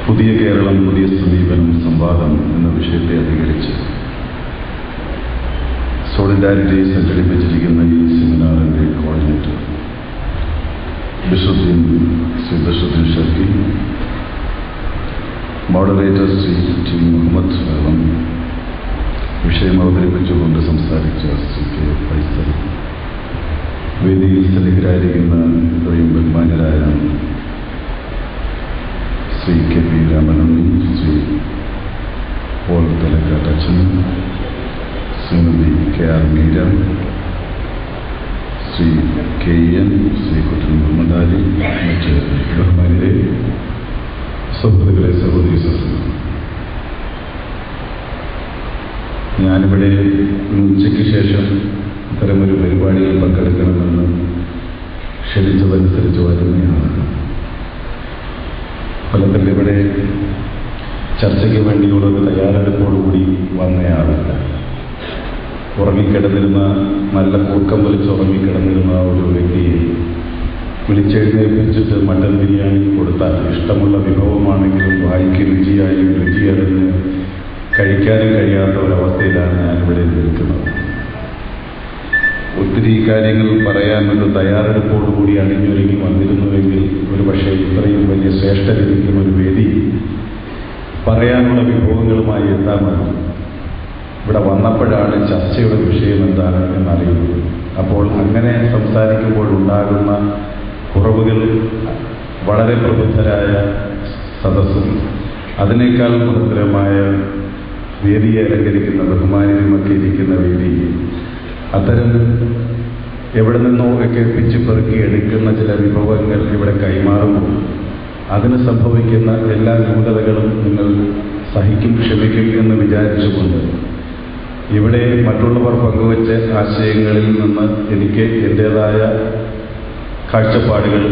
പുതിയ കേരളം പുതിയ സമീപനം സംവാദം എന്ന വിഷയത്തെ അധികരിച്ച് സോളിഡാരിറ്റി സംഘടിപ്പിച്ചിരിക്കുന്ന ഈ സെമിനാറിൻ്റെ coordinator Shri Bishuddin Sharki, moderator Shri T Muhammad Vellam, വിഷയം അവതരിപ്പിച്ചുകൊണ്ട് സംസാരിച്ച ശ്രീ കെ ഫൈസൽ, വേദിയിൽ സന്നിഹിതരായിരിക്കുന്ന ഇത്രയും ബഹുമാന്യരായ Shri K P Ramanunni, Shri Paul Thalakkattachan, Shrimati K R Meera, Shri K N, Shri Kuttan Muhammad Ali, മറ്റ് ബഹുമാന്യരെ, സുഹൃത്തുക്കളെ, സഹോദരി സഹോദരൻ, ഞാനിവിടെ ഉച്ചയ്ക്ക് ശേഷം ഇത്തരമൊരു പരിപാടിയിൽ പങ്കെടുക്കണമെന്ന് ക്ഷണിച്ചതനുസരിച്ച് വരുന്നതാണ്. ഫലത്തിൽ ഇവിടെ ചർച്ചയ്ക്ക് വേണ്ടിയുള്ളൊരു തയ്യാറെടുപ്പോടുകൂടി വന്നയാളല്ല. ഉറങ്ങിക്കിടന്നിരുന്ന, നല്ല കൂർക്കം വലിച്ച് ഉറങ്ങിക്കിടന്നിരുന്ന ഒരു വ്യക്തിയെ വിളിച്ചെഴുന്നേൽപ്പിച്ചിട്ട് മട്ടൻ ബിരിയാണി കൊടുത്താൽ ഇഷ്ടമുള്ള വിഭവമാണെങ്കിലും വായിക്ക് രുചിയായും രുചിയറിഞ്ഞ് കഴിക്കാനും കഴിയാത്ത ഒരവസ്ഥയിലാണ് ഞാനിവിടെ നിൽക്കുന്നത്. ഒത്തിരി കാര്യങ്ങൾ പറയാനൊരു തയ്യാറെടുപ്പോടുകൂടി അണിഞ്ഞൊരുങ്ങി വന്നിരുന്നുവെങ്കിൽ ഒരു പക്ഷേ ഇത്രയും വലിയ ശ്രേഷ്ഠരിക്കുന്ന ഒരു വേദി പറയാനുള്ള വിഭവങ്ങളുമായി എത്താമെന്ന് ഇവിടെ വന്നപ്പോഴാണ് ചർച്ചയുടെ വിഷയം എന്താണ് എന്നറിയുന്നത്. അപ്പോൾ അങ്ങനെ സംസാരിക്കുമ്പോൾ ഉണ്ടാകുന്ന കുറവുകൾ വളരെ പ്രബുദ്ധരായ സദസ്സും അതിനേക്കാൾ മഹത്തരമായ വേദിയെ അലങ്കരിക്കുന്ന ബഹുമാനിയുമൊക്കെ ഇരിക്കുന്ന വേദി അത്തരം എവിടെ നിന്നോ ഒക്കെ പിച്ചുപെറുക്കി എടുക്കുന്ന ചില വിഭവങ്ങൾ ഇവിടെ കൈമാറുമ്പോൾ അതിന് സംഭവിക്കുന്ന എല്ലാ ന്യൂനതകളും നിങ്ങൾ സഹിക്കും, ക്ഷമിക്കും എന്ന് വിചാരിച്ചുകൊണ്ട് ഇവിടെ മറ്റുള്ളവർ പങ്കുവച്ച ആശയങ്ങളിൽ നിന്ന് എനിക്ക് എൻ്റേതായ കാഴ്ചപ്പാടുകൾ,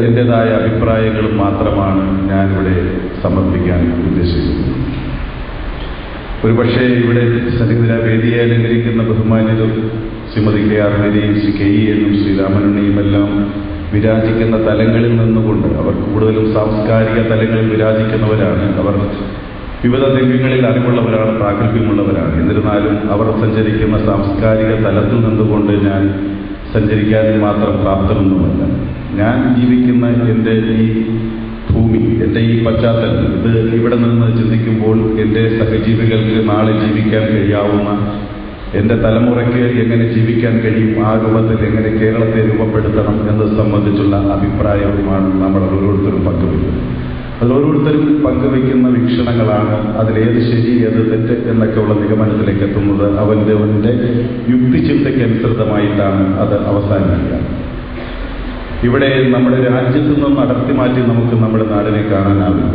എൻ്റേതായ അഭിപ്രായങ്ങൾ മാത്രമാണ് ഞാനിവിടെ സമർപ്പിക്കാൻ ഉദ്ദേശിക്കുന്നത്. ഒരുപക്ഷെ ഇവിടെ സന്നിഹിത വേദിയെ അലങ്കരിക്കുന്ന ബഹുമാന്യരും ശ്രീമതി കെ ആർ മേരിയും ശ്രീ കെ എന്നും ശ്രീ രാമനുണ്ണിയുമെല്ലാം വിരാജിക്കുന്ന തലങ്ങളിൽ നിന്നുകൊണ്ട് അവർ കൂടുതലും സാംസ്കാരിക തലങ്ങളിൽ വിരാജിക്കുന്നവരാണ്. അവർ വിവിധ രംഗങ്ങളിൽ അറിവുള്ളവരാണ്, പ്രാഗൽഭ്യമുള്ളവരാണ്. എന്നിരുന്നാലും അവർ സഞ്ചരിക്കുന്ന സാംസ്കാരിക തലത്തിൽ നിന്നുകൊണ്ട് ഞാൻ സഞ്ചരിക്കാൻ മാത്രം പ്രാപ്തമൊന്നുമല്ല. ഞാൻ ജീവിക്കുന്ന എൻ്റെ ഈ ഭൂമി, എൻ്റെ ഈ പശ്ചാത്തലം, ഇത് ഇവിടെ നിന്ന് ചിന്തിക്കുമ്പോൾ എൻ്റെ സഹജീവികൾക്ക് നാളെ ജീവിക്കാൻ കഴിയാവുന്ന, എൻ്റെ തലമുറയ്ക്ക് എങ്ങനെ ജീവിക്കാൻ കഴിയും, ആ രൂപത്തിൽ എങ്ങനെ കേരളത്തെ രൂപപ്പെടുത്തണം എന്നത് സംബന്ധിച്ചുള്ള അഭിപ്രായവുമാണ് നമ്മൾ ഓരോരുത്തരും പങ്കുവയ്ക്കുന്നത്. അതിലോരോരുത്തരും പങ്കുവയ്ക്കുന്ന വീക്ഷണങ്ങളാണ് അതിലേത് ശരി ഏത് തെറ്റ് എന്നൊക്കെയുള്ള നിഗമനത്തിലേക്ക് എത്തുന്നത്. അവൻ്റെ യുക്തിചിന്തയ്ക്കനുസൃതമായിട്ടാണ് അത് അവസാനിക്കുക. ഇവിടെ നമ്മുടെ രാജ്യത്ത് നിന്ന് അടർത്തി മാറ്റി നമുക്ക് നമ്മുടെ നാടിനെ കാണാനാവില്ല.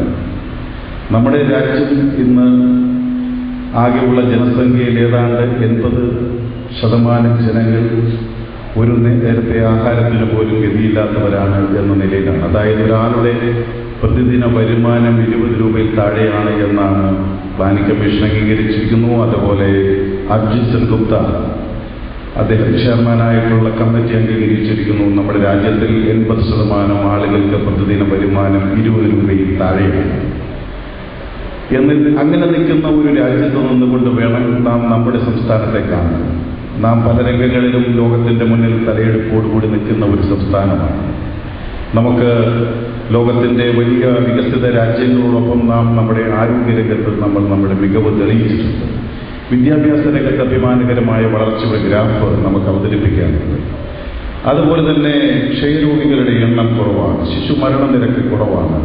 നമ്മുടെ രാജ്യം ഇന്ന് ആകെയുള്ള ജനസംഖ്യയിൽ ഏതാണ്ട് 80% ജനങ്ങൾ ഒരു നേരത്തെ ആഹാരത്തിന് പോലും ഗതിയില്ലാത്തവരാണ് എന്ന നിലയിലാണ്. അതായത് ഒരാളുടെ പ്രതിദിന വരുമാനം 20 രൂപയിൽ താഴെയാണ് എന്നാണ് പ്ലാനിംഗ് കമ്മീഷൻ അംഗീകരിച്ചിരിക്കുന്നു. അതുപോലെ അർജിത് സെൻ ഗുപ്ത, അദ്ദേഹം ചെയർമാനായിട്ടുള്ള കമ്മിറ്റി അംഗീകരിച്ചിരിക്കുന്നു. നമ്മുടെ രാജ്യത്തിൽ 80% ആളുകൾക്ക് പ്രതിദിന വരുമാനം 20 രൂപയിൽ താഴെയാണ്. അങ്ങനെ നിൽക്കുന്ന ഒരു രാജ്യത്ത് നിന്നുകൊണ്ട് വേണം നാം നമ്മുടെ സംസ്ഥാനത്തെ കാണാൻ. നാം പല രംഗങ്ങളിലും ലോകത്തിൻ്റെ മുന്നിൽ തലയെടുപ്പോടുകൂടി നിൽക്കുന്ന ഒരു സംസ്ഥാനമാണ്. നമുക്ക് ലോകത്തിൻ്റെ വലിയ വികസിത രാജ്യങ്ങളോടൊപ്പം നാം നമ്മുടെ ആരോഗ്യരംഗത്ത് നമ്മുടെ മികവ് തെളിയിച്ചിട്ടുണ്ട്. വിദ്യാഭ്യാസ രംഗത്ത് അഭിമാനകരമായ വളർച്ചയുടെ ഗ്രാഫ് നമുക്ക് അവതരിപ്പിക്കാനുണ്ട്. അതുപോലെ തന്നെ ക്ഷയരോഗികളുടെ എണ്ണം കുറവാണ്, ശിശുമരണ നിരക്ക് കുറവാണ്,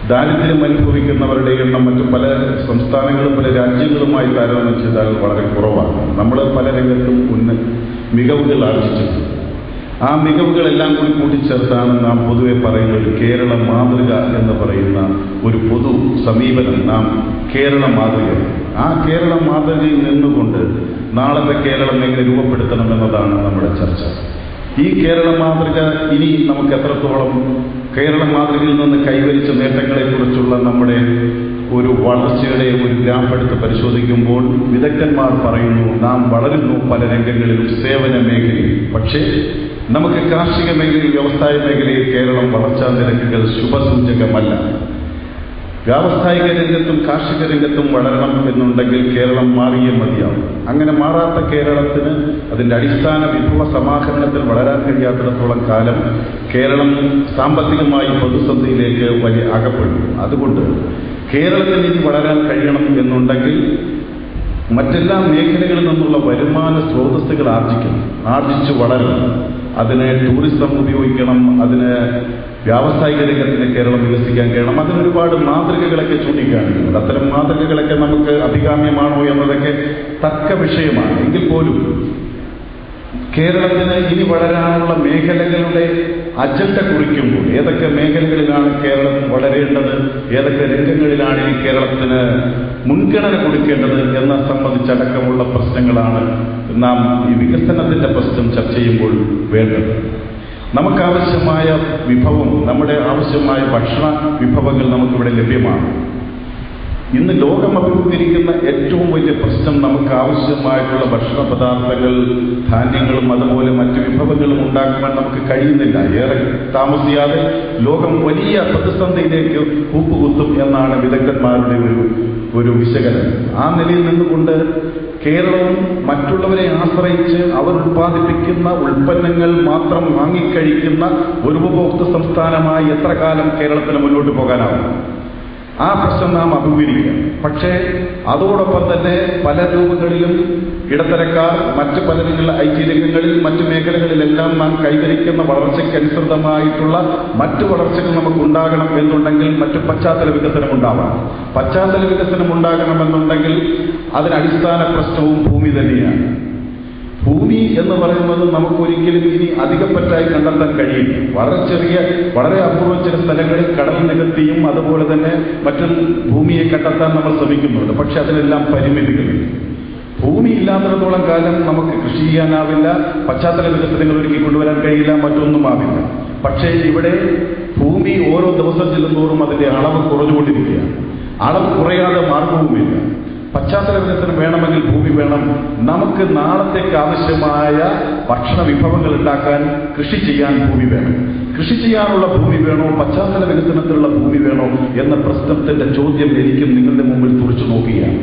ദാരിദ്ര്യം അനുഭവിക്കുന്നവരുടെ എണ്ണം മറ്റു പല സംസ്ഥാനങ്ങളും പല രാജ്യങ്ങളുമായി താരതമ്യം ചെയ്താൽ വളരെ കുറവാണ്. നമ്മൾ പല രംഗത്തും മികവുകൾ ആർജിച്ചിട്ടുണ്ട്. ആ മികവുകളെല്ലാം കൂടി കൂട്ടിച്ചേർത്താണ് നാം പൊതുവെ പറയുന്ന ഒരു കേരള മാതൃക എന്ന് പറയുന്ന ഒരു പൊതു സമീപനം. നാം കേരള മാതൃക, ആ കേരള മാതൃകയിൽ നിന്നുകൊണ്ട് നാളത്തെ കേരളം എങ്ങനെ രൂപപ്പെടുത്തണമെന്നതാണ് നമ്മുടെ ചർച്ച. ഈ കേരള മാതൃക ഇനി നമുക്ക് എത്രത്തോളം കേരള മാതൃകയിൽ നിന്ന് കൈവരിച്ച നേട്ടങ്ങളെക്കുറിച്ചുള്ള നമ്മുടെ ഒരു വളർച്ചയുടെ ഒരു ഗ്രാഫ് എടുത്ത് പരിശോധിക്കുമ്പോൾ വിദഗ്ധന്മാർ പറയുന്നു നാം വളരുന്നു പല രംഗങ്ങളിലും സേവന മേഖലയിൽ. പക്ഷേ നമുക്ക് കാർഷിക മേഖലയിൽ, വ്യവസായ മേഖലയിൽ കേരളം വളർച്ചാ നിരക്കുകൾ ശുഭസൂചകമല്ല. വ്യാവസായിക രംഗത്തും കാർഷിക രംഗത്തും വളരണം എന്നുണ്ടെങ്കിൽ കേരളം മാറിയേ മതിയാവും. അങ്ങനെ മാറാത്ത കേരളത്തിന് അതിന്റെ അടിസ്ഥാന വിഭവ സമാഹരണത്തിൽ വളരാൻ കഴിയാത്തിടത്തോളം കാലം കേരളം സാമ്പത്തികമായി പ്രതിസന്ധിയിലേക്ക് വലിയ അകപ്പെടും. അതുകൊണ്ട് കേരളത്തിന് ഇനി വളരാൻ കഴിയണം എന്നുണ്ടെങ്കിൽ മറ്റെല്ലാ മേഖലകളിൽ നിന്നുള്ള വരുമാന സ്രോതസ്സുകൾ ആർജിച്ചു വളരണം. അതിന് ടൂറിസം ഉപയോഗിക്കണം, അതിന് വ്യാവസായിക രംഗത്തിന് കേരളം വികസിക്കാൻ കഴിയണം. അതിനൊരുപാട് മാതൃകകളൊക്കെ ചൂണ്ടിക്കാണിക്കുന്നുണ്ട്. അത്തരം മാതൃകകളൊക്കെ നമുക്ക് അഭികാമ്യമാണോ എന്നതൊക്കെ തർക്ക വിഷയമാണ്. എങ്കിൽ പോലും കേരളത്തിന് ഇനി വളരാനുള്ള മേഖലകളുടെ അജണ്ട കുറിക്കുമ്പോൾ ഏതൊക്കെ മേഖലകളിലാണ് കേരളം വളരേണ്ടത്, ഏതൊക്കെ രംഗങ്ങളിലാണ് ഇനി കേരളത്തിന് മുൻഗണന കൊടുക്കേണ്ടത് എന്ന സംബന്ധിച്ചടക്കമുള്ള പ്രശ്നങ്ങളാണ് നാം ഈ വികസനത്തിന്റെ പ്രശ്നം ചർച്ച ചെയ്യുമ്പോൾ വേണ്ടത്. നമുക്കാവശ്യമായ വിഭവം, നമ്മുടെ ആവശ്യമായ ഭക്ഷണ വിഭവങ്ങൾ നമുക്കിവിടെ ലഭ്യമാണ്. ഇന്ന് ലോകം അഭിമുഖീകരിക്കുന്ന ഏറ്റവും വലിയ പ്രശ്നം നമുക്ക് ആവശ്യമായിട്ടുള്ള ഭക്ഷണ പദാർത്ഥങ്ങൾ, ധാന്യങ്ങളും അതുപോലെ മറ്റു വിഭവങ്ങളും ഉണ്ടാക്കുവാൻ നമുക്ക് കഴിയുന്നില്ല. ഏറെ താമസിയാതെ ലോകം വലിയ പ്രതിസന്ധിയിലേക്ക് കൂപ്പുകുത്തും എന്നാണ് വിദഗ്ധന്മാരുടെ ഒരു വിശകലനം. ആ നിലയിൽ നിന്നുകൊണ്ട് കേരളവും മറ്റുള്ളവരെ ആശ്രയിച്ച് അവർ ഉൽപ്പാദിപ്പിക്കുന്ന ഉൽപ്പന്നങ്ങൾ മാത്രം വാങ്ങിക്കഴിക്കുന്ന ഒരു ഉപഭോക്തൃ സംസ്ഥാനമായി എത്ര കാലം കേരളത്തിന് മുന്നോട്ട് പോകാനാവും? ആ പ്രശ്നം നാം അഭിമുഖീകരിക്കുക. പക്ഷേ അതോടൊപ്പം തന്നെ പല രൂപങ്ങളിലും ഇടത്തരക്കാർ മറ്റ് പല IT രംഗങ്ങളിൽ, മറ്റു മേഖലകളിലെല്ലാം നാം കൈവരിക്കുന്ന വളർച്ചയ്ക്കനുസൃതമായിട്ടുള്ള മറ്റു വളർച്ചകൾ നമുക്കുണ്ടാകണം എന്നുണ്ടെങ്കിൽ മറ്റു പശ്ചാത്തല വികസനം ഉണ്ടാവണം. പശ്ചാത്തല വികസനം ഉണ്ടാകണമെന്നുണ്ടെങ്കിൽ അതിനടിസ്ഥാന പ്രശ്നവും ഭൂമി തന്നെയാണ്. ഭൂമി എന്ന് പറയുന്നത് നമുക്കൊരിക്കലും ഇനി അധികപ്പറ്റായി കണ്ടെത്താൻ കഴിയില്ല. വളരെ അപൂർവ ചില സ്ഥലങ്ങളിൽ കടൽ നികത്തിയും അതുപോലെ തന്നെ മറ്റും ഭൂമിയെ കണ്ടെത്താൻ നമ്മൾ ശ്രമിക്കുന്നുണ്ട്. പക്ഷെ അതിനെല്ലാം പരിമിതികളുണ്ട്. ഭൂമി ഇല്ലാത്തിടത്തോളം കാലം നമുക്ക് കൃഷി ചെയ്യാനാവില്ല, പശ്ചാത്തല വികസനങ്ങൾ ഒരുക്കി കൊണ്ടുവരാൻ കഴിയില്ല, മറ്റൊന്നും ആവില്ല. പക്ഷേ ഇവിടെ ഭൂമി ഓരോ ദിവസം ചെല്ലുന്തോറും അതിന്റെ അളവ് കുറഞ്ഞുകൊണ്ടിരിക്കുകയാണ്. അളവ് കുറയാതെ മാർഗവുമില്ല. പശ്ചാത്തല വികസനം വേണമെങ്കിൽ ഭൂമി വേണം. നമുക്ക് നാളത്തേക്ക് ആവശ്യമായ ഭക്ഷണ വിഭവങ്ങൾ ഉണ്ടാക്കാൻ കൃഷി ചെയ്യാൻ ഭൂമി വേണം. കൃഷി ചെയ്യാനുള്ള ഭൂമി വേണോ, പശ്ചാത്തല വികസനത്തിലുള്ള ഭൂമി വേണോ എന്ന പ്രശ്നത്തിന്റെ ചോദ്യം എനിക്കും നിങ്ങളുടെ മുമ്പിൽ തുറച്ചു നോക്കുകയാണ്.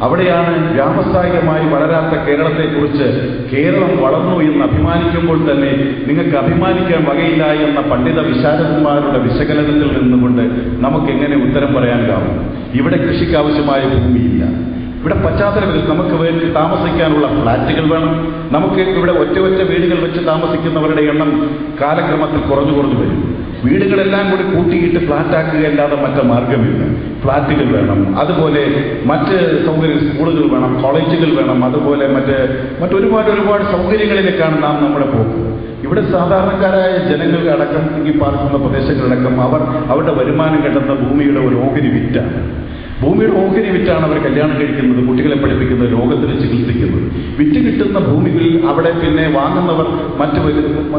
അവിടെയാണ് വ്യാവസായികമായി വളരാത്ത കേരളത്തെക്കുറിച്ച് കേരളം വളർന്നു എന്ന് അഭിമാനിക്കുമ്പോൾ തന്നെ നിങ്ങൾക്ക് അഭിമാനിക്കാൻ വകയില്ല എന്ന പണ്ഡിത വിശാരദന്മാരുടെ വിശകലനത്തിൽ നിന്നുകൊണ്ട് നമുക്ക് എങ്ങനെ ഉത്തരം പറയാനാവും? ഇവിടെ കൃഷിക്കാവശ്യമായ ഭൂമിയില്ല. ഇവിടെ പശ്ചാത്തല വികസനം, നമുക്ക് വേണ്ടി താമസിക്കാനുള്ള ഫ്ലാറ്റുകൾ വേണം. നമുക്ക് ഇവിടെ ഒറ്റ വീടുകൾ വെച്ച് താമസിക്കുന്നവരുടെ എണ്ണം കാലക്രമത്തിൽ കുറഞ്ഞു വരും. വീടുകളെല്ലാം കൂടി കൂട്ടിയിട്ട് ഫ്ലാറ്റാക്കുകയല്ലാതെ മറ്റു മാർഗമില്ല. ഫ്ലാറ്റുകൾ വേണം, അതുപോലെ മറ്റ് സൗകര്യം, സ്കൂളുകൾ വേണം, കോളേജുകൾ വേണം, അതുപോലെ മറ്റൊരുപാട് സൗകര്യങ്ങളിലേക്കാണ് നാം നമ്മുടെ പോക്ക്. ഇവിടെ സാധാരണക്കാരായ ജനങ്ങൾ അടക്കം ഈ പാർക്കുന്ന പ്രദേശങ്ങളടക്കം അവരുടെ വരുമാനം കിട്ടുന്ന ഭൂമിയുടെ ഒരു ഓഹരി വിറ്റാണ്. ഭൂമിയുടെ ഓഹരി വിറ്റാണ് അവർ കല്യാണം കഴിക്കുന്നത്, കുട്ടികളെ പഠിപ്പിക്കുന്നത്, രോഗത്തിന് ചികിത്സിക്കുന്നത്. വിറ്റ് കിട്ടുന്ന ഭൂമികളിൽ അവിടെ പിന്നെ വാങ്ങുന്നവർ മറ്റു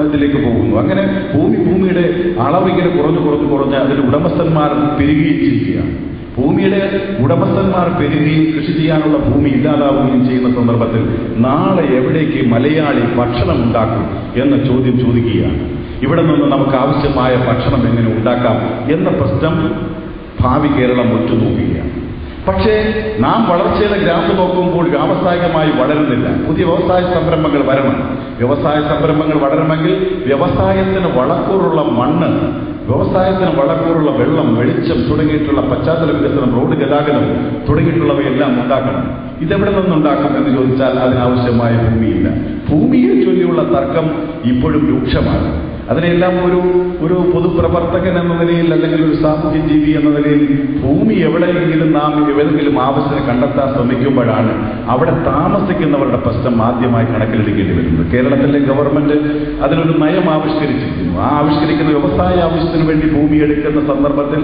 ഇതിലേക്ക് പോകുന്നു. അങ്ങനെ ഭൂമിയുടെ അളവ് ഇങ്ങനെ കുറഞ്ഞ് അതിന്റെ ഉടമസ്ഥന്മാർ പെരുകിയിരിക്കുകയാണ്. ഭൂമിയുടെ ഉടമസ്ഥന്മാർ പെരുകുകയും കൃഷി ചെയ്യാനുള്ള ഭൂമി ഇല്ലാതാവുകയും ചെയ്യുന്ന സന്ദർഭത്തിൽ നാളെ എവിടേക്ക് മലയാളി ഭക്ഷണം ഉണ്ടാക്കും എന്ന ചോദ്യം ചോദിക്കുകയാണ്. ഇവിടെ നിന്ന് നമുക്ക് ആവശ്യമായ ഭക്ഷണം എങ്ങനെ ഉണ്ടാക്കാം എന്ന പ്രശ്നം ഭാവി കേരളം ഉറ്റുനോക്കുകയാണ്. പക്ഷേ നാം വളർച്ചയുടെ ഗ്രാഫ് നോക്കുമ്പോൾ വ്യാവസായികമായി വളരുന്നില്ല. പുതിയ വ്യവസായ സംരംഭങ്ങൾ വരണം. വ്യവസായ സംരംഭങ്ങൾ വളരണമെങ്കിൽ വ്യവസായത്തിന് വളക്കൂറുള്ള മണ്ണ്, വ്യവസായത്തിന് വളക്കൂറുള്ള വെള്ളം, വെളിച്ചം തുടങ്ങിയിട്ടുള്ള പശ്ചാത്തല വികസനം, റോഡ് ഗതാഗതം തുടങ്ങിയിട്ടുള്ളവയെല്ലാം ഉണ്ടാക്കണം. ഇതെവിടെ നിന്നുണ്ടാക്കും എന്ന് ചോദിച്ചാൽ അതിനാവശ്യമായ ഭൂമിയില്ല. ഭൂമിയെ ചൊല്ലിയുള്ള തർക്കം ഇപ്പോഴും രൂക്ഷമാണ്. അതിനെല്ലാം ഒരു പൊതുപ്രവർത്തകൻ എന്ന നിലയിൽ അല്ലെങ്കിൽ ഒരു സാമൂഹ്യ ജീവി എന്ന നിലയിൽ ഭൂമി എവിടെയെങ്കിലും നാം ഏതെങ്കിലും ആവശ്യത്തിന് കണ്ടെത്താൻ ശ്രമിക്കുമ്പോഴാണ് അവിടെ താമസിക്കുന്നവരുടെ പ്രശ്നം ആദ്യമായി കണക്കിലെടുക്കേണ്ടി വരുന്നത്. കേരളത്തിലെ ഗവൺമെന്റ് അതിനൊരു നയം ആവിഷ്കരിച്ചിരിക്കുന്നു. ആ ആവിഷ്കരിക്കുന്ന വ്യവസായ ആവശ്യത്തിന് വേണ്ടി ഭൂമി എടുക്കുന്ന സന്ദർഭത്തിൽ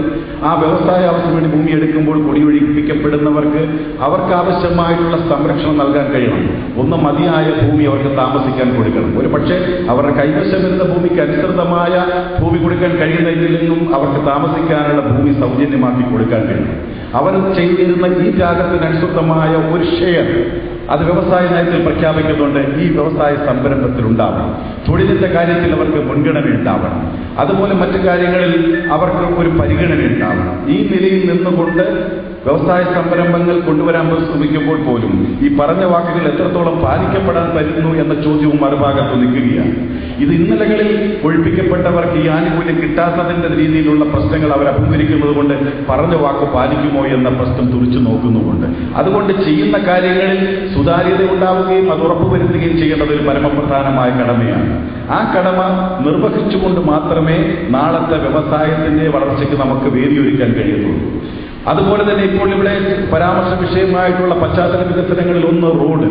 ആ വ്യവസായ ആവശ്യത്തിന് വേണ്ടി ഭൂമി എടുക്കുമ്പോൾ കുടിയൊഴിപ്പിക്കപ്പെടുന്നവർക്ക് അവർക്ക് ആവശ്യമായിട്ടുള്ള സംരക്ഷണം നൽകാൻ കഴിയണം. ഒന്ന് മതിയായ ഭൂമി അവർക്ക് താമസിക്കാൻ കൊടുക്കണം. ഒരു പക്ഷേ അവരുടെ കൈവശം വരുന്ന ഭൂമിക്ക് അനുസൃതമായ ഭൂമി കൊടുക്കാൻ കഴിയുന്നതിലും അവർക്ക് താമസിക്കാനുള്ള ഭൂമി സൗജന്യമാക്കി കൊടുക്കാൻ കഴിയും. അവർ ചെയ്തിരുന്ന ഈ ത്യാഗത്തിനനുസൃതമായ ഒരു ഷെയർ അത് വ്യവസായ നയത്തിൽ പ്രഖ്യാപിക്കുന്നുണ്ട്. ഈ വ്യവസായ സംരംഭത്തിൽ ഉണ്ടാവണം, തൊഴിലിന്റെ കാര്യത്തിൽ അവർക്ക് മുൻഗണന ഉണ്ടാവണം, അതുപോലെ മറ്റു കാര്യങ്ങളിൽ അവർക്ക് ഒരു പരിഗണന ഉണ്ടാവണം. ഈ നിലയിൽ നിന്നുകൊണ്ട് വ്യവസായ സംരംഭങ്ങൾ കൊണ്ടുവരാൻ ശ്രമിക്കുമ്പോൾ പോലും ഈ പറഞ്ഞ വാക്കുകൾ എത്രത്തോളം പാലിക്കപ്പെടാൻ പറ്റുന്നു എന്ന ചോദ്യവും മറുഭാഗത്ത് നിൽക്കുകയാണ്. ഇത് ഇന്നലകളിൽ ഒഴിപ്പിക്കപ്പെട്ടവർക്ക് ഈ ആനുകൂല്യം കിട്ടാത്തതിന്റെ രീതിയിലുള്ള പ്രശ്നങ്ങൾ അവർ അഭിമുഖീകരിക്കുന്നത് കൊണ്ട് പറഞ്ഞ വാക്ക് പാലിക്കുമോ എന്ന പ്രശ്നം തുറിച്ചു നോക്കുന്നുമുണ്ട്. അതുകൊണ്ട് ചെയ്യുന്ന കാര്യങ്ങളിൽ സുതാര്യത ഉണ്ടാവുകയും അത് ഉറപ്പുവരുത്തുകയും ചെയ്യേണ്ടത് ഒരു പരമപ്രധാനമായ കടമയാണ്. ആ കടമ നിർവഹിച്ചുകൊണ്ട് മാത്രമേ നാളത്തെ വ്യവസായത്തിന്റെ വളർച്ചയ്ക്ക് നമുക്ക് വേദിയൊരുക്കാൻ കഴിയത്തുള്ളൂ. അതുപോലെ തന്നെ ഇപ്പോൾ ഇവിടെ പരാമർശ വിഷയമായിട്ടുള്ള പശ്ചാത്തല വികസനങ്ങളിൽ ഒന്ന് റോഡ്,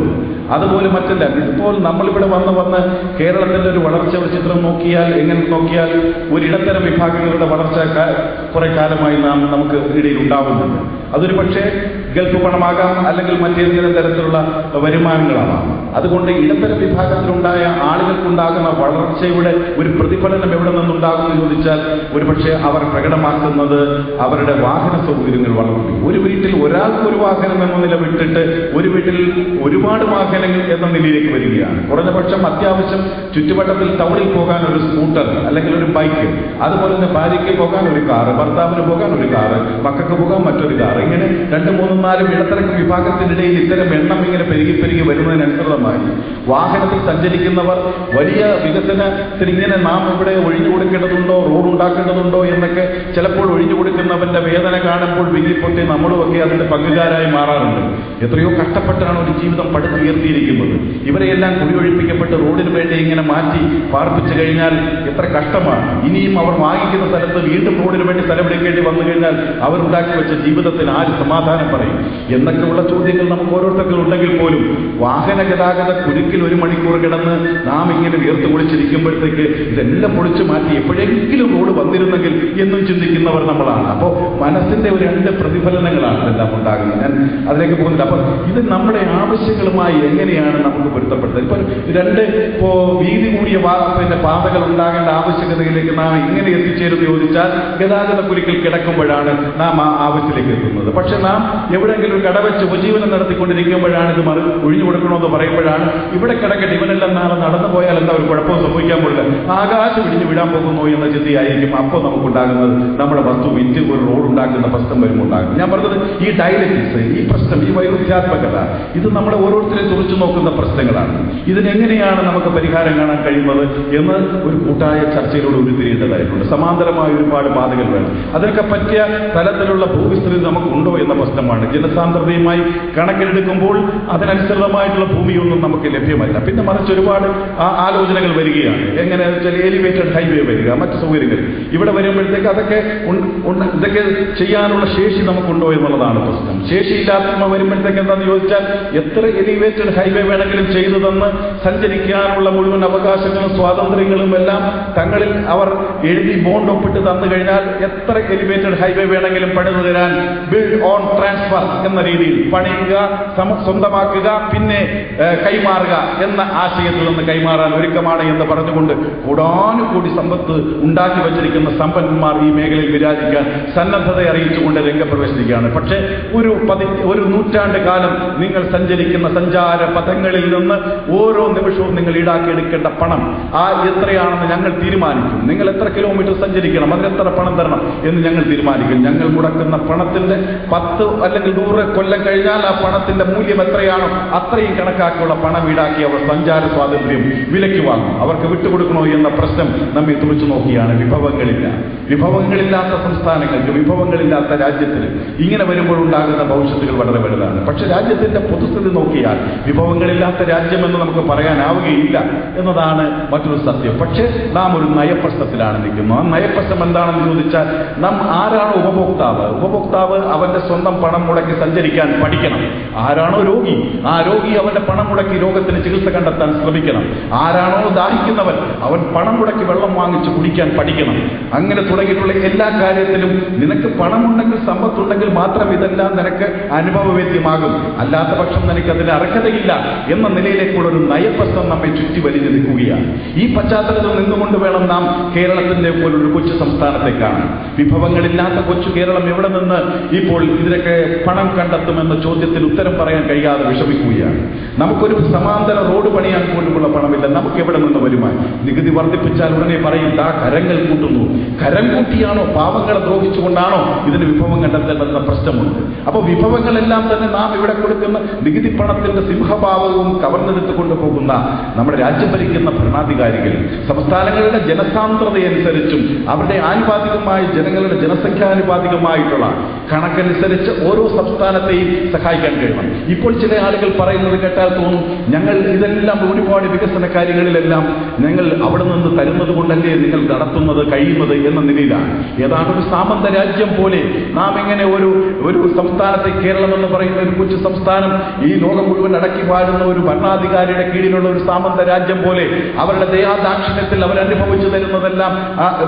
അതുപോലെ മറ്റല്ല. ഇപ്പോൾ നമ്മളിവിടെ വന്ന് കേരളത്തിന്റെ ഒരു വളർച്ച ചിത്രം നോക്കിയാൽ എങ്ങനെ നോക്കിയാൽ ഒരു ഇടത്തരം വിഭാഗങ്ങളുടെ വളർച്ച കുറെ കാലമായി നമുക്ക് ഇടയിൽ ഉണ്ടാകുന്നുണ്ട്. അതൊരു പക്ഷേ ഗൾഫ് പണമാകാം, അല്ലെങ്കിൽ മറ്റേതെങ്കിലും തരത്തിലുള്ള വരുമാനങ്ങളാകാം. അതുകൊണ്ട് ഇടത്തരം വിഭാഗത്തിലുണ്ടായ ആളുകൾക്കുണ്ടാകുന്ന വളർച്ചയുടെ ഒരു പ്രതിഫലനം എവിടെ നിന്നുണ്ടാകുമെന്ന് ചോദിച്ചാൽ ഒരുപക്ഷെ അവർ പ്രകടമാക്കുന്നത് അവരുടെ വാഹന സൗകര്യങ്ങൾ വളർന്നു. ഒരു വീട്ടിൽ ഒരാൾക്കൊരു വാഹനം എന്ന നില വിട്ടിട്ട് ഒരു വീട്ടിൽ ഒരുപാട് വാഹനങ്ങൾ എന്ന നിലയിലേക്ക് വരികയാണ്. കുറഞ്ഞപക്ഷം അത്യാവശ്യം ചുറ്റുവട്ടത്തിൽ ടൗണിൽ പോകാൻ ഒരു സ്കൂട്ടർ അല്ലെങ്കിൽ ഒരു ബൈക്ക്, അതുപോലെ തന്നെ ഭാര്യയ്ക്ക് പോകാൻ ഒരു കാറ്, ഭർത്താവിന് പോകാൻ ഒരു കാറ്, മക്കൾക്ക് പോകാൻ മറ്റൊരു കാറ്, ഇങ്ങനെ 2, 3, 4 ഇടത്തരം വിഭാഗത്തിനിടയിൽ ഇത്തരം എണ്ണം ഇങ്ങനെ പെരുകി വരുന്നതിനനുസൃതമായി വാഹനത്തിൽ സഞ്ചരിക്കുന്നവർ വലിയ വികസനത്തിന് ഇങ്ങനെ നാം ഇവിടെ ഒഴിഞ്ഞു കൊടുക്കേണ്ടതുണ്ടോ, റോഡ് ഉണ്ടാക്കേണ്ടതുണ്ടോ എന്നൊക്കെ ചിലപ്പോൾ ഒഴിഞ്ഞു കൊടുക്കുന്നവന്റെ വേദന കാണുമ്പോൾ വിങ്ങിപ്പൊട്ടി നമ്മളുമൊക്കെ അതിന്റെ പങ്കുകാരായി മാറാറുണ്ട്. എത്രയോ കഷ്ടപ്പെട്ടാണ് ഒരു ജീവിതം പടുത്തുയർത്തിയിരിക്കുന്നത്. ഇവരെയെല്ലാം കുടിയൊഴിപ്പിക്കപ്പെട്ട് റോഡിന് വേണ്ടി ഇങ്ങനെ മാറ്റി പാർപ്പിച്ചു കഴിഞ്ഞാൽ എത്ര കഷ്ടമാണ്. ഇനിയും അവർ വാങ്ങിക്കുന്ന സ്ഥലത്ത് വീണ്ടും റോഡിന് വേണ്ടി സ്ഥലമെടുക്കേണ്ടി വന്നു കഴിഞ്ഞാൽ അവരുണ്ടാക്കി വെച്ച ജീവിതത്തിന് ആര് സമാധാനം പറയും എന്നൊക്കെയുള്ള ചോദ്യങ്ങൾ നമുക്ക് ഓരോരുത്തർക്കും ഉണ്ടെങ്കിൽ പോലും വാഹന ഗതാഗത കുരുക്കിൽ 1 മണിക്കൂർ കിടന്ന് നാം ഇങ്ങനെ വീർത്ത് പൊളിച്ചിരിക്കുമ്പോഴത്തേക്ക് ഇതെല്ലാം പൊളിച്ചു മാറ്റി എപ്പോഴെങ്കിലും റോഡ് വന്നിരുന്നെങ്കിൽ എന്നും ചിന്തിക്കുന്നവർ നമ്മളാണ്. അപ്പോൾ മനസ്സിന്റെ ഒരു 2 പ്രതിഫലനങ്ങളാണ് ഇതെല്ലാം ഉണ്ടാകുന്നത്. ഞാൻ അതിലേക്ക് പോകുന്നില്ല. അപ്പൊ ഇത് നമ്മുടെ ആവശ്യങ്ങളുമായി എങ്ങനെയാണ് നമുക്ക് പൊരുത്തപ്പെടുന്നത്? ഇപ്പൊ വീതി കൂടിയ പാതകൾ ഉണ്ടാകേണ്ട ആവശ്യകതയിലേക്ക് നാം എങ്ങനെ എത്തിച്ചേരുമെന്ന് ചോദിച്ചാൽ ഗതാഗത കുരുക്കിൽ കിടക്കുമ്പോഴാണ് നാം ആ ആവശ്യത്തിലേക്ക് എത്തുന്നത്. പക്ഷെ നാം എവിടെയെങ്കിലും ഒരു കടവെച്ച് ഉപജീവനം നടത്തിക്കൊണ്ടിരിക്കുമ്പോഴാണ് ഇത് ഒഴിഞ്ഞു കൊടുക്കണമെന്ന് പറയുമ്പോഴാണ് ഇവിടെ കിടക്കട്ടെ, ഇവനെല്ലാം നാളെ നടന്നു പോയാൽ എന്താ ഒരു കുഴപ്പവും സംഭവിക്കാൻ പോകില്ല, ആകാശം ഇടിഞ്ഞു വിടാൻ പോകുന്നു എന്ന ചിന്തയായിരിക്കും അപ്പോൾ നമുക്കുണ്ടാകുന്നത്. നമ്മുടെ വസ്തു വിറ്റ് ഒരു റോഡ് ഉണ്ടാക്കുന്ന പ്രശ്നം വരുമ്പോൾ ഉണ്ടാകും. ഞാൻ പറഞ്ഞത് ഈ ഡയലറ്റിക്സ്, ഈ പ്രശ്നം, ഈ വൈരുദ്ധ്യാത്മകത, ഇത് നമ്മളെ ഓരോരുത്തരെയും തുറച്ചു നോക്കുന്ന പ്രശ്നങ്ങളാണ്. ഇതിനെങ്ങനെയാണ് നമുക്ക് പരിഹാരം കാണാൻ കഴിയുന്നത് എന്ന് ഒരു കൂട്ടായ ചർച്ചയിലൂടെ ഉരുത്തിരിയേണ്ടതായിട്ടുണ്ട്. സമാന്തരമായ ഒരുപാട് പാതകൾ വേണം. അതിനൊക്കെ പറ്റിയ തലത്തിലുള്ള ഭൂവിസ്തൃതി നമുക്കുണ്ടോ എന്ന പ്രശ്നമാണ്. ജനസാന്ദ്രതയുമായി കണക്കിലെടുക്കുമ്പോൾ അതിനനുസൃതമായിട്ടുള്ള ഭൂമിയൊന്നും നമുക്ക് ലഭ്യമല്ല. പിന്നെ മറിച്ച് ഒരുപാട് ആലോചനകൾ വരികയാണ്. എങ്ങനെ വെച്ചാൽ എലിവേറ്റഡ് ഹൈവേ വരിക, മറ്റു സൗകര്യങ്ങൾ ഇവിടെ വരുമ്പോഴത്തേക്ക് ഇതൊക്കെ ചെയ്യാനുള്ള ശേഷി നമുക്കുണ്ടോ എന്നുള്ളതാണ് പ്രശ്നം. ശേഷിയില്ലാത്ത വരുമ്പോഴത്തേക്ക് എന്താണെന്ന് ചോദിച്ചാൽ എത്ര എലിവേറ്റഡ് ഹൈവേ വേണമെങ്കിലും ചെയ്തു തന്ന് സഞ്ചരിക്കാനുള്ള മുഴുവൻ അവകാശങ്ങളും സ്വാതന്ത്ര്യങ്ങളും എല്ലാം തങ്ങളിൽ അവർ എഴുതി ബോണ്ട് ഒപ്പിട്ട് തന്നു കഴിഞ്ഞാൽ എത്ര എലിവേറ്റഡ് ഹൈവേ വേണമെങ്കിലും പണിതു തരാൻ ബിൽഡ് ഓൺ ട്രാൻസ്ഫർ എന്ന രീതിയിൽ പണിയുക, സ്വന്തമാക്കുക, പിന്നെ കൈമാറുക എന്ന ആശയത്തിൽ നിന്ന് കൈമാറാൻ ഒരുക്കമാണ് എന്ന് പറഞ്ഞുകൊണ്ട് കൂടാനുകൂടി സമ്പത്ത് ഉണ്ടാക്കി വച്ചിരിക്കുന്ന സമ്പന്നന്മാർ ഈ മേഖലയിൽ വിരാജിക്കാൻ സന്നദ്ധത അറിയിച്ചുകൊണ്ട് രംഗപ്രവേശിക്കുകയാണ്. പക്ഷേ ഒരു നൂറ്റാണ്ട് കാലം നിങ്ങൾ സഞ്ചരിക്കുന്ന സഞ്ചാര പഥങ്ങളിൽ നിന്ന് ഓരോ നിമിഷവും നിങ്ങൾ ഈടാക്കിയെടുക്കേണ്ട പണം എത്രയാണെന്ന് ഞങ്ങൾ തീരുമാനിക്കും. നിങ്ങൾ എത്ര കിലോമീറ്റർ സഞ്ചരിക്കണം, അതിനെത്ര പണം തരണം എന്ന് ഞങ്ങൾ തീരുമാനിക്കും. ഞങ്ങൾ മുടക്കുന്ന പണത്തിന്റെ 10 അല്ലെങ്കിൽ 100 കൊല്ലം കഴിഞ്ഞാൽ ആ പണത്തിന്റെ മൂല്യം എത്രയാണോ അത്രയും കണക്കാക്കിയുള്ള പണം ഈടാക്കി അവർ സഞ്ചാര സ്വാതന്ത്ര്യം വിലയ്ക്ക് വാങ്ങും. അവർക്ക് വിട്ടുകൊടുക്കണോ എന്ന പ്രശ്നം നമ്മെ തുറച്ചു നോക്കിയാണ്. വിഭവങ്ങളില്ലാത്ത സംസ്ഥാനങ്ങൾക്ക്, വിഭവങ്ങളില്ലാത്ത രാജ്യത്തിന് ഇങ്ങനെ വരുമ്പോൾ ഉണ്ടാകുന്ന ഭവിഷ്യത്തുകൾ വളരെ വലുതാണ്. പക്ഷെ രാജ്യത്തിന്റെ പൊതുസ്ഥിതി നോക്കിയാൽ വിഭവങ്ങളില്ലാത്ത രാജ്യമെന്ന് നമുക്ക് പറയാനാവുകയില്ല എന്നതാണ് മറ്റൊരു സത്യം. പക്ഷേ നാം ഒരു നയപ്രശ്നത്തിലാണ് നിൽക്കുന്നത്. ആ നയപ്രശ്നം എന്താണെന്ന് ചോദിച്ചാൽ നാം ആരാണോ ഉപഭോക്താവ് അവന്റെ സ്വന്തം പണം മുടക്കി സഞ്ചരിക്കാൻ പഠിക്കണം. ആരാണോ രോഗി, ആ രോഗി അവന്റെ പണം മുടക്കി രോഗത്തിന് ചികിത്സ കണ്ടെത്താൻ ശ്രമിക്കണം. ആരാണോ ദാഹിക്കുന്നവൻ അവൻ പണം മുടക്കി വെള്ളം വാങ്ങിച്ച് കുടിക്കാൻ പഠിക്കണം. അങ്ങനെ തുടങ്ങിയിട്ടുള്ള എല്ലാ കാര്യത്തിലും നിനക്ക് പണമുണ്ടെങ്കിൽ, സമ്പത്തുണ്ടെങ്കിൽ മാത്രം ഇതെല്ലാം നിനക്ക് അനുഭവവേദ്യമാകും. അല്ലാത്ത പക്ഷം നിനക്ക് അതിന് അർഹതയില്ല എന്ന നിലയിലേക്കുള്ള ഒരു നയപ്രശ്നം നമ്മെ ചുറ്റി വലിഞ്ഞു നിൽക്കുകയാണ്. ഈ പശ്ചാത്തലത്തിൽ നിന്നുകൊണ്ട് വേണം നാം കേരളത്തിന്റെ പോലൊരു കൊച്ചു സംസ്ഥാനത്തെ കാണാൻ. വിഭവങ്ങളില്ലാത്ത കൊച്ചു കേരളം എവിടെ നിന്ന് ഇപ്പോൾ ഇതിനൊക്കെ പണം കണ്ടെത്തുമെന്ന ചോദ്യത്തിന് ഉത്തരം പറയാൻ കഴിയാതെ വിഷമിക്കുകയാണ്. നമുക്കൊരു സമാന്തര റോഡ് പണിയാൻ പോലുമുള്ള പണമില്ല. നമുക്ക് എവിടെ നിന്ന് വരുമാനം? നികുതി വർദ്ധിപ്പിച്ചാൽ ഉടനെ പറയും ദാ കരങ്ങൾ കൂട്ടുന്നു. കരം കൂട്ടിയാണോ, പാവങ്ങളെ ദ്രോഹിച്ചുകൊണ്ടാണോ ഇതിന് വിഭവം കണ്ടെത്തേണ്ടതെന്ന പ്രശ്നമുണ്ട്. അപ്പോൾ വിഭവങ്ങളെല്ലാം തന്നെ നാം ഇവിടെ കൊടുക്കുന്ന നികുതി പണത്തിന്റെ സിംഹഭാവവും കവർന്നെടുത്ത് കൊണ്ടുപോകുന്ന നമ്മുടെ രാജ്യം ഭരിക്കുന്ന ഭരണാധികാരികൾ സംസ്ഥാനങ്ങളുടെ ജനസാന്ദ്രതയനുസരിച്ചും അവരുടെ ആനുപാതികമായ ജനങ്ങളുടെ ജനസംഖ്യാനുപാതികമായിട്ടുള്ള കണക്കനുസരിച്ച് ഓരോ സംസ്ഥാനത്തെയും സഹായിക്കാൻ കഴിയണം. ഇപ്പോൾ ചില ആളുകൾ പറയുന്നത് കേട്ടാൽ തോന്നും ഞങ്ങൾ ഇതെല്ലാം ഒരുപാട് വികസന കാര്യങ്ങളിലെല്ലാം ഞങ്ങൾ അവിടെ നിന്ന് തരുന്നത് കൊണ്ടല്ലേ നിങ്ങൾ നടത്തുന്നത് കഴിയുന്നത് എന്ന നിലയിലാണ്. ഏതാണ്ട് ഒരു സാമന്ത രാജ്യം പോലെ നാം എങ്ങനെ ഒരു സംസ്ഥാനത്തെ കേരളം എന്ന് പറയുന്ന ഒരു കൊച്ചു സംസ്ഥാനം ഈ ലോകം മുഴുവൻ അടക്കി വാഴുന്ന ഒരു ഭരണാധികാരിയുടെ കീഴിലുള്ള ഒരു സാമന്ത രാജ്യം പോലെ അവരുടെ ദയാദാക്ഷിണ്യത്തിൽ അവരനുഭവിച്ചു തരുന്നതെല്ലാം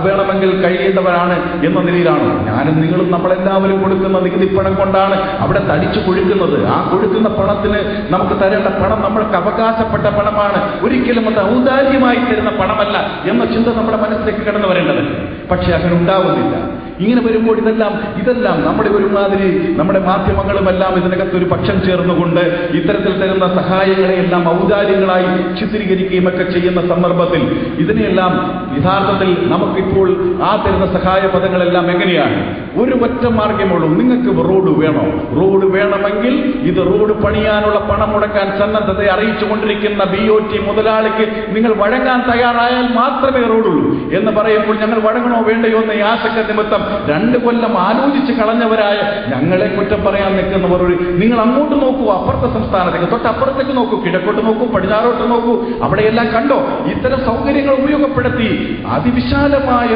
വേണമെങ്കിൽ കഴിയേണ്ടവരാണ് എന്ന നിലയിലാണ്. ഞാനും നിങ്ങളും നമ്മളെല്ലാവരും കൊടുക്കുന്ന നികുതിപ്പണം കൊണ്ടാണ് അവിടെ തടിച്ചു കൊഴുക്കുന്നത്. ആ കൊഴുക്കുന്ന പണത്തിന് നമുക്ക് തരേണ്ട പണം നമ്മൾക്ക് അവകാശപ്പെട്ട പണമാണ്, ഒരിക്കലും അത് ഔദാര്യമായി തരുന്ന പണമല്ല എന്ന ചിന്ത നമ്മുടെ മനസ്സിലേക്ക് കടന്നു വരേണ്ടത്. പക്ഷെ അങ്ങനെ ഉണ്ടാവുന്നില്ല. ഇങ്ങനെ വരുമ്പോൾ ഇതെല്ലാം നമ്മുടെ ഒരുമാതിരി നമ്മുടെ മാധ്യമങ്ങളുമെല്ലാം ഇതിനകത്തൊരു പക്ഷം ചേർന്നുകൊണ്ട് ഇത്തരത്തിൽ തരുന്ന സഹായങ്ങളെയെല്ലാം ഔദാര്യങ്ങളായി ചിത്രീകരിക്കുകയും ഒക്കെ ചെയ്യുന്ന സന്ദർഭത്തിൽ ഇതിനെല്ലാം യഥാർത്ഥത്തിൽ നമുക്കിപ്പോൾ ആ തരുന്ന സഹായ പദങ്ങളെല്ലാം എങ്ങനെയാണ്? ഒരു ഒറ്റ മാർഗമുള്ളൂ. നിങ്ങൾക്ക് റോഡ് വേണോ? റോഡ് വേണമെങ്കിൽ ഇത് റോഡ് പണിയാനുള്ള പണം മുടക്കാൻ സന്നദ്ധതയെ അറിയിച്ചുകൊണ്ടിരിക്കുന്ന BOT മുതലാളിക്ക് നിങ്ങൾ വഴങ്ങാൻ തയ്യാറായാൽ മാത്രമേ റോഡുള്ളൂ എന്ന് പറയുമ്പോൾ ഞങ്ങൾ വഴങ്ങണോ വേണ്ടയോ എന്ന ആശങ്ക നിമിത്തം 2 കൊല്ലം ആലോചിച്ച് കളഞ്ഞവരായ ഞങ്ങളെ കുറ്റം പറയാൻ നിൽക്കുന്നവർ നിങ്ങൾ അങ്ങോട്ട് നോക്കൂ, അപ്പുറത്തെ സംസ്ഥാനത്തേക്ക്, തൊട്ടപ്പുറത്തേക്ക് നോക്കൂ, കിഴക്കോട്ട് നോക്കൂ, പടിഞ്ഞാറോട്ട് നോക്കൂ, അവിടെയെല്ലാം കണ്ടോ ഇത്തരം സൗകര്യങ്ങൾ ഉപയോഗപ്പെടുത്തി അതിവിശാലമായ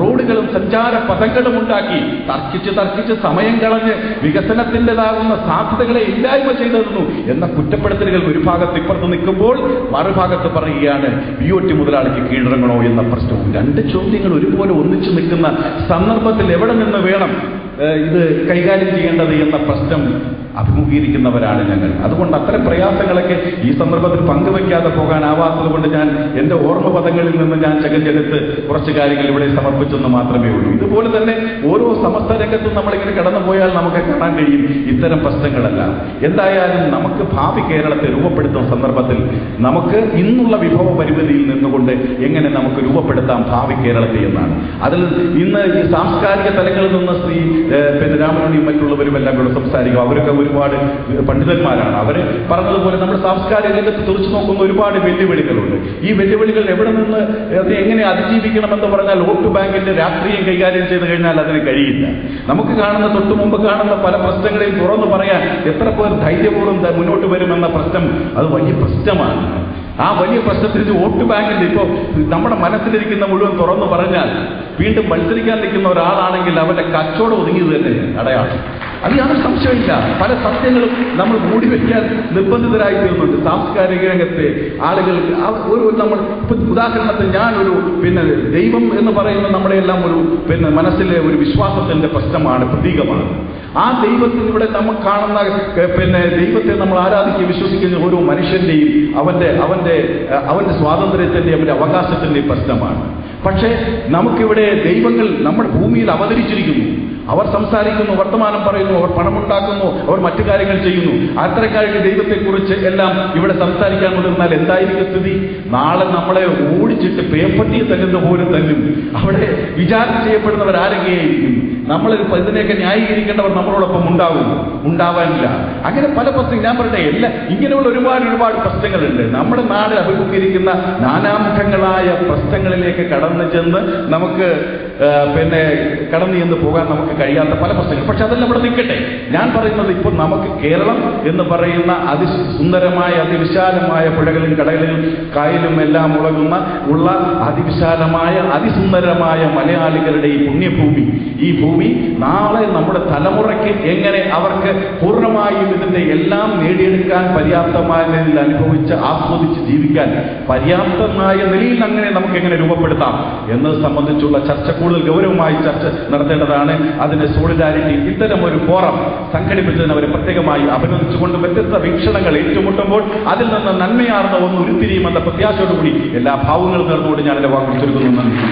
റോഡുകളും സഞ്ചാര പഥങ്ങളും ഉണ്ടാക്കി തർക്കിച്ച് സമയം കളഞ്ഞ് വികസനത്തിൻ്റെതാകുന്ന സാധ്യതകളെ ഇല്ലായ്മ ചെയ്തിരുന്നു എന്ന കുറ്റപ്പെടുത്തലുകൾ ഒരു ഭാഗത്ത് ഇപ്പുറത്ത് നിൽക്കുമ്പോൾ മറുഭാഗത്ത് പറയുകയാണ് BOT മുതലാളിക്ക് കീഴടങ്ങണോ എന്ന പ്രശ്നവും. 2 ചോദ്യങ്ങൾ ഒരുപോലെ ഒന്നിച്ചു നിൽക്കുന്ന സന്ദർഭത്തിൽ എവിടെ നിന്ന് വേണം ഇത് കൈകാര്യം ചെയ്യേണ്ടത് എന്ന പ്രശ്നം അഭിമുഖീകരിക്കുന്നവരാണ് ഞങ്ങൾ. അതുകൊണ്ട് അത്തരം പ്രയാസങ്ങളൊക്കെ ഈ സന്ദർഭത്തിൽ പങ്കുവയ്ക്കാതെ പോകാനാവാത്തത് കൊണ്ട് ഞാൻ എൻ്റെ ഓർമ്മപദങ്ങളിൽ നിന്ന് ഞാൻ ചകഞ്ഞെടുത്ത് കുറച്ച് കാര്യങ്ങൾ ഇവിടെ സമർപ്പിച്ചെന്ന് മാത്രമേ ഉള്ളൂ. ഇതുപോലെ തന്നെ ഓരോ സമസ്ത രംഗത്തും നമ്മളിങ്ങനെ കടന്നുപോയാൽ നമുക്ക് കാണാൻ കഴിയും ഇത്തരം പ്രശ്നങ്ങളല്ല. എന്തായാലും നമുക്ക് ഭാവി കേരളത്തെ രൂപപ്പെടുത്തുന്ന സന്ദർഭത്തിൽ നമുക്ക് ഇന്നുള്ള വിഭവ പരിമിതിയിൽ നിന്നുകൊണ്ട് എങ്ങനെ നമുക്ക് രൂപപ്പെടുത്താം ഭാവി കേരളത്തെ എന്നാണ്. അതിൽ ഇന്ന് ഈ സാംസ്കാരിക തലങ്ങളിൽ നിന്ന് ശ്രീ രാമനുണ്ണിയും മറ്റുള്ളവരും എല്ലാം കൂടെ സംസാരിക്കും. അവരൊക്കെ ഒരുപാട് പണ്ഡിതന്മാരാണ്. അവർ പറഞ്ഞതുപോലെ നമ്മൾ സാംസ്കാരിക രംഗത്ത് തുറച്ചു നോക്കുന്ന ഒരുപാട് വെല്ലുവിളികളുണ്ട്. ഈ വെല്ലുവിളികൾ എവിടെ നിന്ന് അത് എങ്ങനെ അതിജീവിക്കണമെന്ന് പറഞ്ഞാൽ വോട്ട് ബാങ്കിന്റെ രാഷ്ട്രീയം കൈകാര്യം ചെയ്ത് കഴിഞ്ഞാൽ അതിന് കഴിയില്ല. നമുക്ക് കാണുന്ന തൊട്ടു മുമ്പ് കാണുന്ന പല പ്രശ്നങ്ങളെയും തുറന്നു പറയാൻ എത്ര പേർ ധൈര്യപൂർവ്വം മുന്നോട്ട് വരുമെന്ന പ്രശ്നം അത് വലിയ പ്രശ്നമാണ്. ആ വലിയ പ്രശ്നത്തിന് വോട്ട് ബാങ്കിന്റെ ഇപ്പോൾ നമ്മുടെ മനസ്സിലിരിക്കുന്ന മുഴുവൻ തുറന്നു പറഞ്ഞാൽ വീണ്ടും മത്സരിക്കാൻ നിൽക്കുന്ന ഒരാളാണെങ്കിൽ അവന്റെ കച്ചവടം ഒതുങ്ങിയത് തന്നെ അടയാളം. അത് യാതൊരു സംശയമില്ല. പല സത്യങ്ങളും നമ്മൾ മൂടി വയ്ക്കാൻ നിർബന്ധിതരായി തീർന്നുണ്ട്. സാംസ്കാരിക രംഗത്തെ ആളുകൾ നമ്മൾ ഉദാഹരണത്തിന് ഞാനൊരു ദൈവം എന്ന് പറയുന്ന നമ്മുടെയെല്ലാം ഒരു മനസ്സിലെ ഒരു വിശ്വാസത്തിന്റെ പ്രശ്നമാണ്, പ്രതീകമാണ്. ആ ദൈവത്തിന് ഇവിടെ നമ്മൾ കാണുന്ന ദൈവത്തെ നമ്മൾ ആരാധിക്കുക വിശ്വസിക്കുന്ന ഓരോ മനുഷ്യന്റെയും അവന്റെ സ്വാതന്ത്ര്യത്തിന്റെയും അവന്റെ അവകാശത്തിന്റെയും പ്രശ്നമാണ്. പക്ഷേ നമുക്കിവിടെ ദൈവങ്ങൾ നമ്മുടെ ഭൂമിയിൽ അവതരിച്ചിരിക്കുന്നു. അവർ സംസാരിക്കുന്നു, വർത്തമാനം പറയുന്നു, അവർ പണമുണ്ടാക്കുന്നു, അവർ മറ്റു കാര്യങ്ങൾ ചെയ്യുന്നു. അത്തരക്കാരുടെ ദൈവത്തെക്കുറിച്ച് എല്ലാം ഇവിടെ സംസാരിക്കാൻ മുതിർന്നാൽ എന്തായിരിക്കും സ്ഥിതി? നാളെ നമ്മളെ ഓടിച്ചിട്ട് പേപ്പട്ടിയെ തല്ലുന്ന പോലും തല്ലും. അവിടെ വിചാരണ ചെയ്യപ്പെടുന്നവരാരൊക്കെയായിരിക്കും? നമ്മൾ ഇതിനെയൊക്കെ ന്യായീകരിക്കേണ്ടവർ നമ്മളോടൊപ്പം ഉണ്ടാവാനില്ല. അങ്ങനെ പല പ്രശ്നങ്ങൾ ഞാൻ പറയട്ടെ. ഇങ്ങനെയുള്ള ഒരുപാട് പ്രശ്നങ്ങളുണ്ട്. നമ്മുടെ നാട് അഭിമുഖീകരിക്കുന്ന നാനാമുഖങ്ങളായ പ്രശ്നങ്ങളിലേക്ക് കടന്നു ചെന്ന് നമുക്ക് കടന്നു ചെന്ന് പോകാൻ നമുക്ക് കഴിയാത്ത പല പ്രശ്നങ്ങൾ. പക്ഷെ അതെല്ലാം ഇവിടെ നിൽക്കട്ടെ. ഞാൻ പറയുന്നത് ഇപ്പോൾ നമുക്ക് കേരളം എന്ന് പറയുന്ന അതിസുന്ദരമായ അതിവിശാലമായ പുഴകളും കടലും കായലും എല്ലാം ഉള്ള അതിവിശാലമായ അതിസുന്ദരമായ മലയാളികളുടെ ഈ പുണ്യഭൂമി, ഈ ഭൂമി നാളെ നമ്മുടെ തലമുറയ്ക്ക് എങ്ങനെ അവർക്ക് പൂർണ്ണമായും ഇതിന്റെ എല്ലാം നേടിയെടുക്കാൻ പര്യാപ്തമായ നിലയിൽ അനുഭവിച്ച് ആസ്വദിച്ച് ജീവിക്കാൻ പര്യാപ്തമായ നിലയിൽ അങ്ങനെ നമുക്ക് എങ്ങനെ രൂപപ്പെടുത്താം എന്നത് സംബന്ധിച്ചുള്ള ചർച്ച കൂടുതൽ ഗൗരവമായി ചർച്ച നടത്തേണ്ടതാണ്. അതിന്റെ സോളിഡാരിറ്റി ഇത്തരം ഒരു ഫോറം സംഘടിപ്പിച്ചതിന് അവരെ പ്രത്യേകമായി അഭിനന്ദിച്ചുകൊണ്ട് വ്യത്യസ്ത വീക്ഷണങ്ങൾ ഏറ്റുമുട്ടുമ്പോൾ അതിൽ നിന്ന് നന്മയാർന്ന ഒന്ന് ഉരുത്തിരിയുമെന്ന പ്രത്യാശയോടുകൂടി എല്ലാ ഭാവങ്ങളും നേർന്നുകൊണ്ട് ഞാൻ എന്റെ വാക്കുകൾ ചുരുക്കുന്നു. നന്ദി.